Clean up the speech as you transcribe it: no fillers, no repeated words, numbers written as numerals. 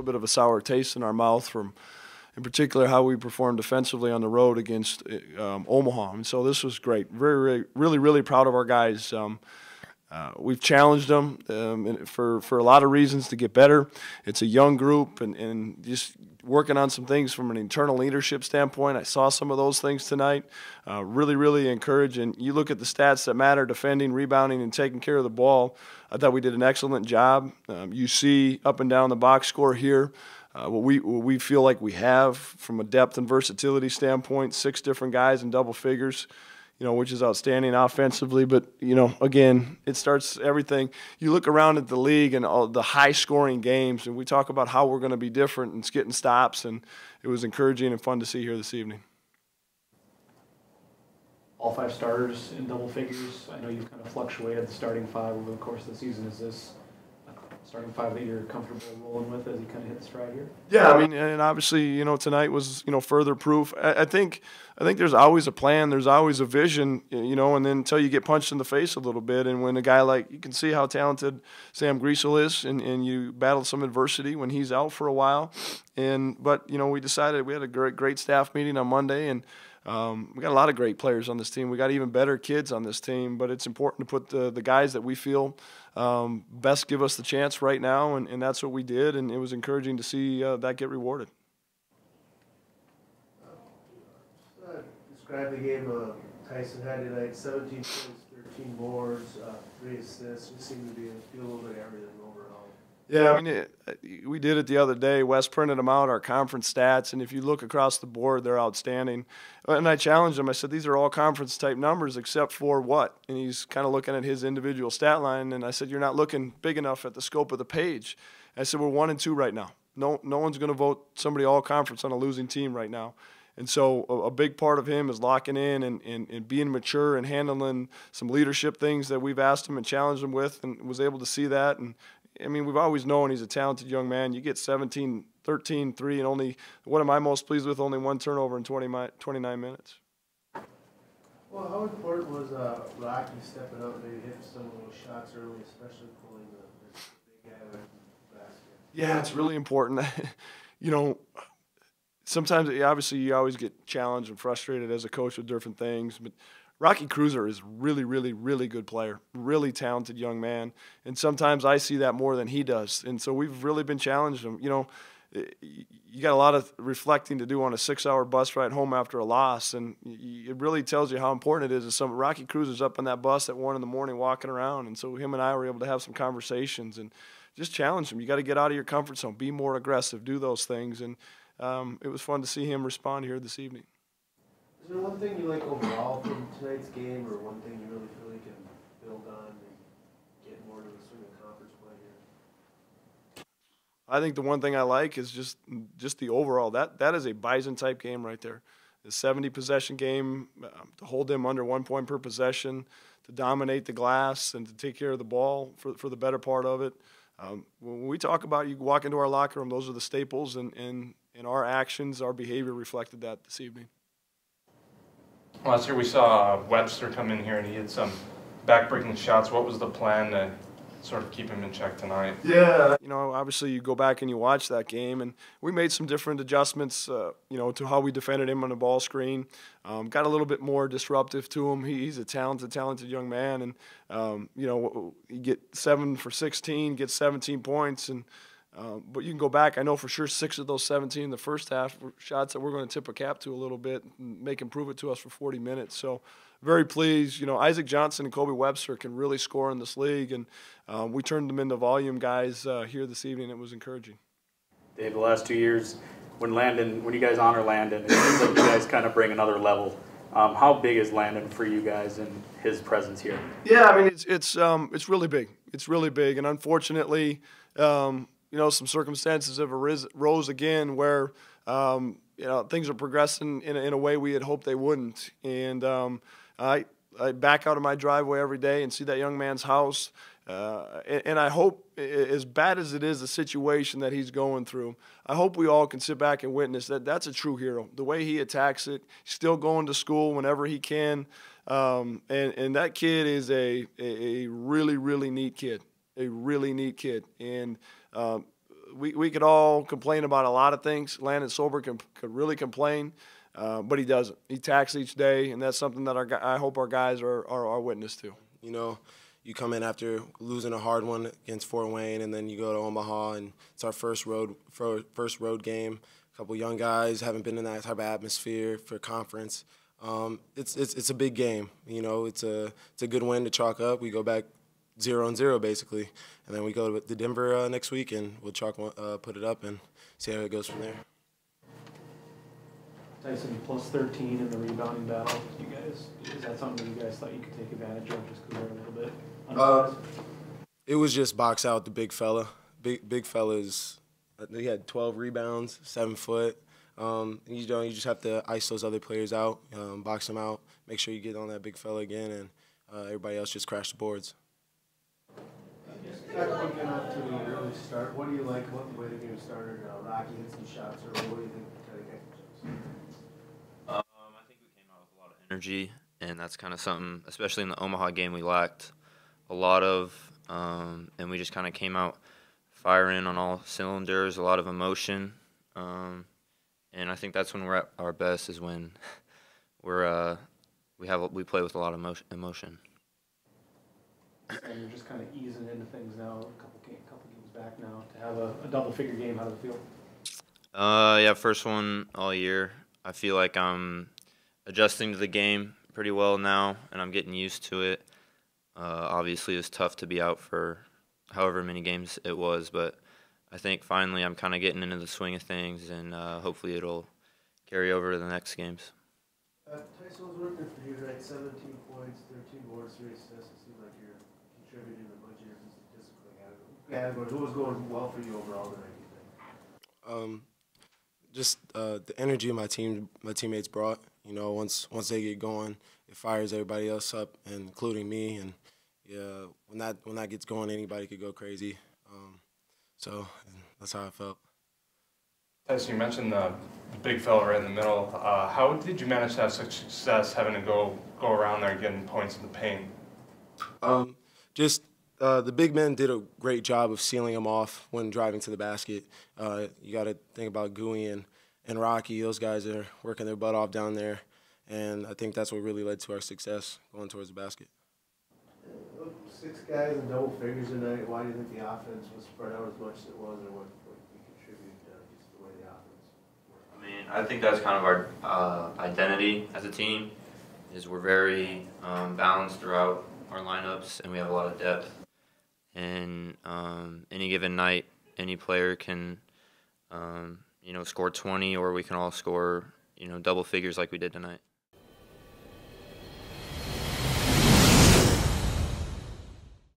bit of a sour taste in our mouth from, in particular, how we performed defensively on the road against Omaha. And so this was great. Really proud of our guys. We've challenged them for a lot of reasons to get better. It's a young group, and just working on some things from an internal leadership standpoint. I saw some of those things tonight. Really encouraging. You look at the stats that matter: defending, rebounding, and taking care of the ball. I thought we did an excellent job. You see up and down the box score here what we feel like we have from a depth and versatility standpoint. 6 different guys in double figures, which is outstanding offensively. But, again, it starts everything. You look around at the league and all the high-scoring games, and we talk about how we're going to be different and getting stops, and it was encouraging and fun to see here this evening. All 5 starters in double figures. I know you've kind of fluctuated the starting 5 over the course of the season. Is this a starting 5 that you're comfortable rolling with as you kind of hit stride here? Yeah, I mean, and obviously, tonight was, further proof. I think there's always a plan, there's always a vision, and then until you get punched in the face a little bit. And when a guy you can see how talented Sam Griesel is, and you battle some adversity when he's out for a while. But we decided we had a great staff meeting on Monday, and we got a lot of great players on this team. We got even better kids on this team, but it's important to put the guys that we feel best give us the chance right now, and that's what we did, and it was encouraging to see that get rewarded. Describe the game Tyson had tonight: 17 points, 13 boards, 3 assists. We seem to be a little bit of everything overall. Yeah, I mean, we did it the other day. Wes printed them out, our conference stats, and if you look across the board, they're outstanding. And I challenged him. I said, these are all conference-type numbers except for what? And he's kind of looking at his individual stat line, and I said, you're not looking big enough at the scope of the page. And I said, we're 1 and 2 right now. No one's going to vote somebody all-conference on a losing team right now. And so a big part of him is locking in and being mature and handling some leadership things that we've asked him and challenged him with, and was able to see that. And I mean, we've always known he's a talented young man. You get 17, 13, 3, and only, what am I most pleased with, only 1 turnover in 29 minutes. Well, how important was Rocky stepping up and maybe hitting some of those shots early, especially pulling the big guy away from the basket? Yeah, it's really important. Sometimes, obviously, you always get challenged and frustrated as a coach with different things, but Rocky Cruiser is really good player, really talented young man, and sometimes I see that more than he does, and so we've really been challenged him. You got a lot of reflecting to do on a 6-hour bus ride home after a loss, and it really tells you how important it is. Rocky Cruiser's up on that bus at 1 in the morning walking around, and so him and I were able to have some conversations and just challenge him. You got to get out of your comfort zone, be more aggressive, do those things, and it was fun to see him respond here this evening. Is there one thing you like overall from tonight's game, or one thing you really feel you can build on and get more to the swing of conference play here? I think the one thing I like is just the overall. That is a Bison-type game right there. The 70-possession game, to hold them under 1 point per possession, to dominate the glass, and to take care of the ball for the better part of it. When we talk about, you walk into our locker room, those are the staples, and our actions, our behavior reflected that this evening. Last year we saw Webster come in here and he had some back-breaking shots. What was the plan to sort of keep him in check tonight? Yeah, obviously you go back and you watch that game, and we made some different adjustments, to how we defended him on the ball screen. Got a little bit more disruptive to him. He's a talented young man, and you get 7 for 16, gets 17 points, and but you can go back. I know for sure 6 of those 17 in the first half were shots that we're going to tip a cap to a little bit and make him prove it to us for 40 minutes. So very pleased. Isaac Johnson and Kobe Webster can really score in this league, and we turned them into volume guys here this evening. It was encouraging. Dave, the last 2 years, when you guys honor Landon, it seems like you guys kind of bring another level. How big is Landon for you guys and his presence here? Yeah, I mean it's really big. It's really big, and unfortunately, some circumstances have arose again where things are progressing in a way we had hoped they wouldn't. And I back out of my driveway every day and see that young man's house. And I hope, as bad as it is, the situation that he's going through, I hope we all can sit back and witness that that's a true hero. The way he attacks it, still going to school whenever he can. And that kid is a really neat kid. A really neat kid. And we could all complain about a lot of things. Landon Sober could really complain, but he doesn't. He attacks each day, and that's something that I hope our guys are witness to. You know, you come in after losing a hard one against Fort Wayne, and then you go to Omaha, and it's our first road game. A couple young guys haven't been in that type of atmosphere for conference. It's a big game. You know, it's a good win to chalk up. We go back 0-0 basically, and then we go to Denver next week, and we'll put it up and see how it goes from there. Tyson, plus 13 in the rebounding battle. Is that something that you guys thought you could take advantage of just because they're a little bit undersized? It was just box out the big fella. Big fellas. He had 12 rebounds, 7 foot. You just have to ice those other players out, box them out, make sure you get on that big fella again, and everybody else just crash the boards. Looking up to the early start, what do you like about the way the game started? Rocky hit some shots, or what do you think kind of came? I think we came out with a lot of energy, and that's kind of something, especially in the Omaha game, we lacked a lot of, and we just kind of came out firing on all cylinders, a lot of emotion, and I think that's when we're at our best, is when we play with a lot of emotion. And you're just kind of easing into things now, a couple games back now, to have a double-figure game. How does it feel? Yeah, first one all year. I feel like I'm adjusting to the game pretty well now, and I'm getting used to it. Obviously, it was tough to be out for however many games it was, but I think finally I'm kind of getting into the swing of things, and hopefully it'll carry over to the next games. Tyson was working for you, right? 17 points, 13 boards, 3 assists. It seemed like you're contributing in a bunch of your statistical categories. What was going well for you overall tonight, do you think? Just the energy my teammates brought. You know, once they get going, it fires everybody else up, including me. And yeah, when that gets going, anybody could go crazy. So that's how I felt. Tyson, you mentioned the big fella right in the middle. How did you manage to have such success having to go around there and getting points in the paint? The big men did a great job of sealing them off when driving to the basket. You got to think about Gooey and Rocky. Those guys are working their butt off down there, and I think that's what really led to our success going towards the basket. 6 guys in double figures tonight. Why do you think the offense was spread out as much as it was, or what you contribute just the way the offense worked? I mean, I think that's kind of our identity as a team, is we're very balanced throughout our lineups, and we have a lot of depth. And any given night, any player can, score 20, or we can all score, double figures like we did tonight.